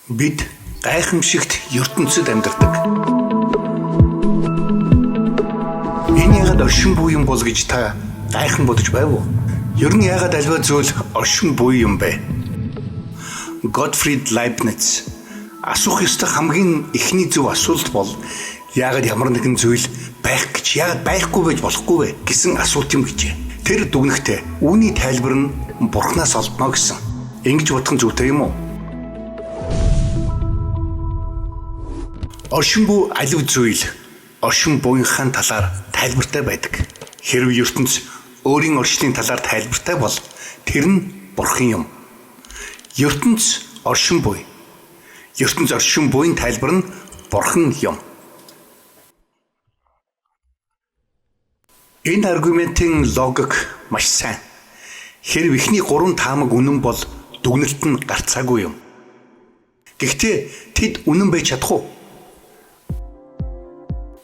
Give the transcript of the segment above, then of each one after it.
Бид гайхамшигт ертөнцид амьдардаг. Энэ яагаад оршин буй юм бол гэж та гайхан бодож байв уу? Ер нь яагаад альва зүйл оршин буй юм бэ? Gottfried Leibniz асуух ёстой хамгийн эхний зөв асуулт бол яагаад ямар нэгэн зүйл байх гэж яагаад байхгүй байж болохгүй вэ гэсэн асуулт юм гэжээ. Тэр дүгнэхтэй үүний тайлбар нь Бурханаас олдно гэсэн. Ингэж бодох нь зүйтэй юм уу? Оршин буй алив зүйл оршин буйнхаа талаар тайлбартай байдаг. Хэрв ертөнц өөрийн орчлын талаар тайлбартай бол тэр нь Бурхан юм. ертөнц оршин буй. ертөнц оршин буйн тайлбар нь Бурхан юм. Энэ аргументын логик маш сайн. Хэрв эхний 3 таамаг үнэн бол дүгнэлт нь гарцаагүй юм. Гэхдээ тэд үнэн байж чадах уу?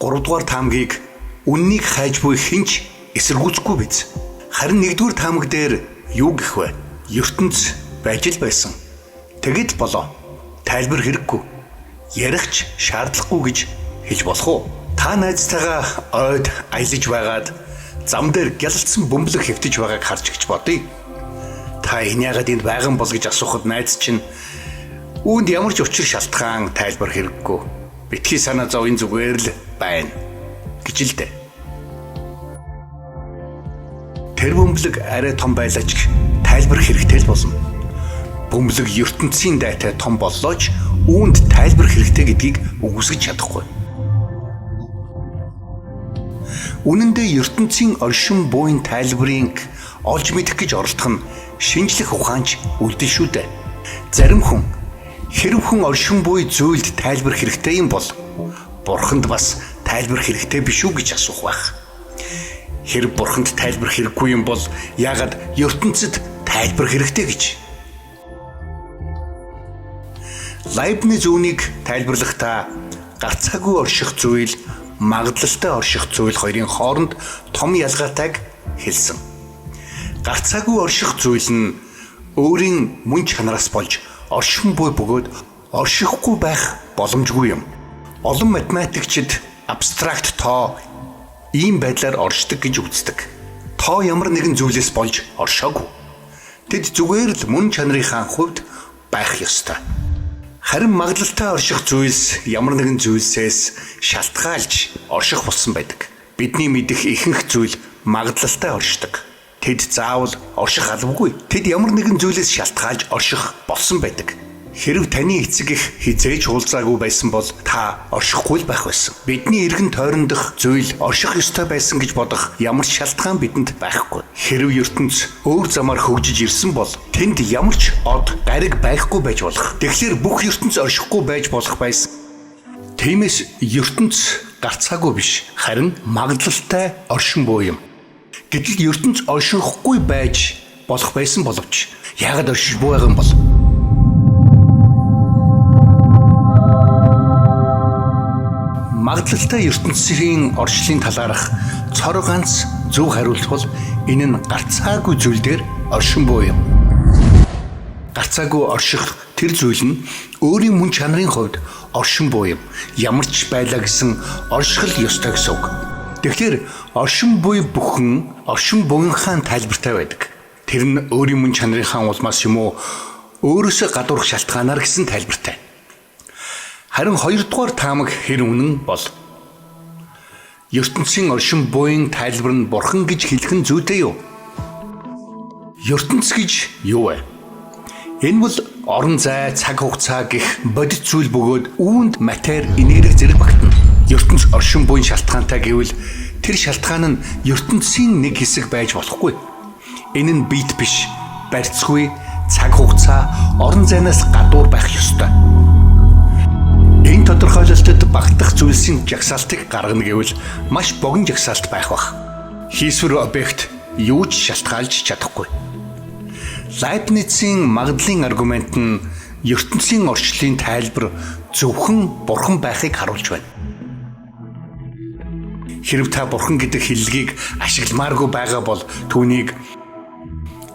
3 дугаар таамгийг үннийг хайж буй хинч эсэргүүцэхгүй биз. Харин 1-р таамаг дээр юу гэх вэ? ертөнц байж л байсан. Тэгэд болоо. Тайлбар хэрэггүй. Ярихч шаардлагагүй гэж хэлж болох уу? Та найзтайгаа ойд аялаж байгаад зам дээр гялалцсан бөмбөлөг хэвтэж байгааг харж гэж бодъё. Та энэ яагаад энд байгаа бол гэж асуухад найз чинь үүнд ямар ч учир шалтгаан тайлбар хэрэггүй. Битгий санаа зов энэ зүгээр л байна гэж л дээ. Тэр бөмбөлөг арай том байлаач тайлбар хэрэгтэй л болно. Бөмбөлөг ертөнцийн дайтай том боллоо ч үүнд тайлбар хэрэгтэй гэдгийг үгүйсгэж чадахгүй. Үнэн дээр ертөнцийн оршин буйн тайлбарыг олж мэдэх гэж оролдох нь шинжлэх ухаанч үлдэн шүү дээ. Зарим хүн хэрв хүн оршин буй зүйлд тайлбар хэрэгтэй юм бол Бурханд бас тайлбар хэрэгтэй биш үү гэж асуух байх. Хэрв Бурханд тайлбар хэрэггүй юм бол яагаад ертөнцид тайлбар хэрэгтэй гэж? Leibniz үүнийг тайлбарлахдаа гарцаагүй орших зүйл, магадлалтай орших зүйл хоёрын хооронд том ялгаатайг хэлсэн. Гарцаагүй орших зүйл нь өөрийн мөн чанараас болж оршин буй бөгөөд оршихгүй байх боломжгүй юм. Олон математикчид абстракт тоо ийм байдлаар оршдог гэж үздэг. Тоо ямар нэгэн зүйлээс болж оршоогүй. Тэд зүгээр л мөн чанарынхаа хувьд байх ёстой. Харин магадлалтай орших зүйлс ямар нэгэн зүйлсээс шалтгаалж орших болсон байдаг. Бидний мэдэх ихэнх зүйл магадлалтай оршдог. Тэд заавал орших албагүй. Тэд ямар нэгэн зүйлээс шалтгаалж орших болсон байдаг. Хэрв таны эцэг их хизээж уулзаагүй байсан бол та оршихгүй л байх байсан. Бидний эргэн тойрондох зүйл орших ёстой байсан гэж бодох ямар ч шалтгаан бидэнд байхгүй. Хэрв ертөнц өөр замаар хөгжиж ирсэн бол тэнд ямар ч од гариг байхгүй байж болох. Тэгэхээр бүх ертөнц оршихгүй байж болох байсан. Тиймээс ертөнц гарцаагүй биш, харин магадлалтай оршин буй юм. Гэтэл ертөнц оршихгүй байж болох байсан боловч яагаад оршиж буй байгаа юм бол? Магадлалтай ертөнцийн орчлын талаарх цор ганц зөв хариулт бол энэ нь гарцаагүй зүйл дээр оршин буй юм. Гарцаагүй орших тэр зүйл нь өөрийн мөн чанарын хувьд оршин буй юм. Ямар ч байлаа гэсэн орших л ёстой гэсэн үг. Тэгэхээр оршин буй бүхэн оршин буйнхаа тайлбартай байдаг. Тэр нь өөрийн мөн чанарынхаа улмаас юм уу өөрөөсөө гадуурх шалтгаанаар гэсэн тайлбартай. Харин 2-р таамаг хэр үнэн бол ертөнцийн оршин буйн тайлбар нь Бурхан гэж хэлэх нь зүйтэй юу? ертөнц гэж юу вэ? Энэ бол орон зай, цаг хугацаа гэх бодит зүйл бөгөөд үүнд матери, энерги зэрэг багтана. ертөнц оршин буйн шалтгаантай гэвэл тэр шалтгаан нь ертөнцийн нэг хэсэг байж болохгүй. Энэ нь биет биш, барьцгүй, цаг хугацаа, орон зайнаас гадуур байх ёстой. Энэ тодорхойлолтод багтах зүйлсийн жагсаалтыг гаргана гэвэл маш богино жагсаалт байх бах. Хийсвэр объект юу ч шалтгаалж чадахгүй. Leibniz-ийн магадлалын аргумент нь ертөнцийн орчлын тайлбар зөвхөн Бурхан байхыг харуулж байна. Хэрв та Бурхан гэдэг хэллэгийг ашигламааргүй байгаа бол түүнийг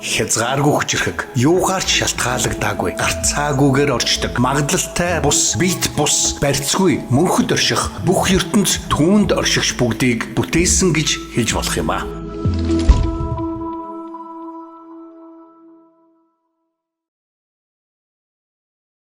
хязгааргүй хүчрхэг, юугаарч шалтгаалагдаагүй, гарцаагүйгээр орчдог, магадлалтай бус, бит бус, барьцгүй, мөнхөд орших, бүх ертөнц түүнд оршигч бүгдийг бүтээсэн гэж хэлж болох юм аа.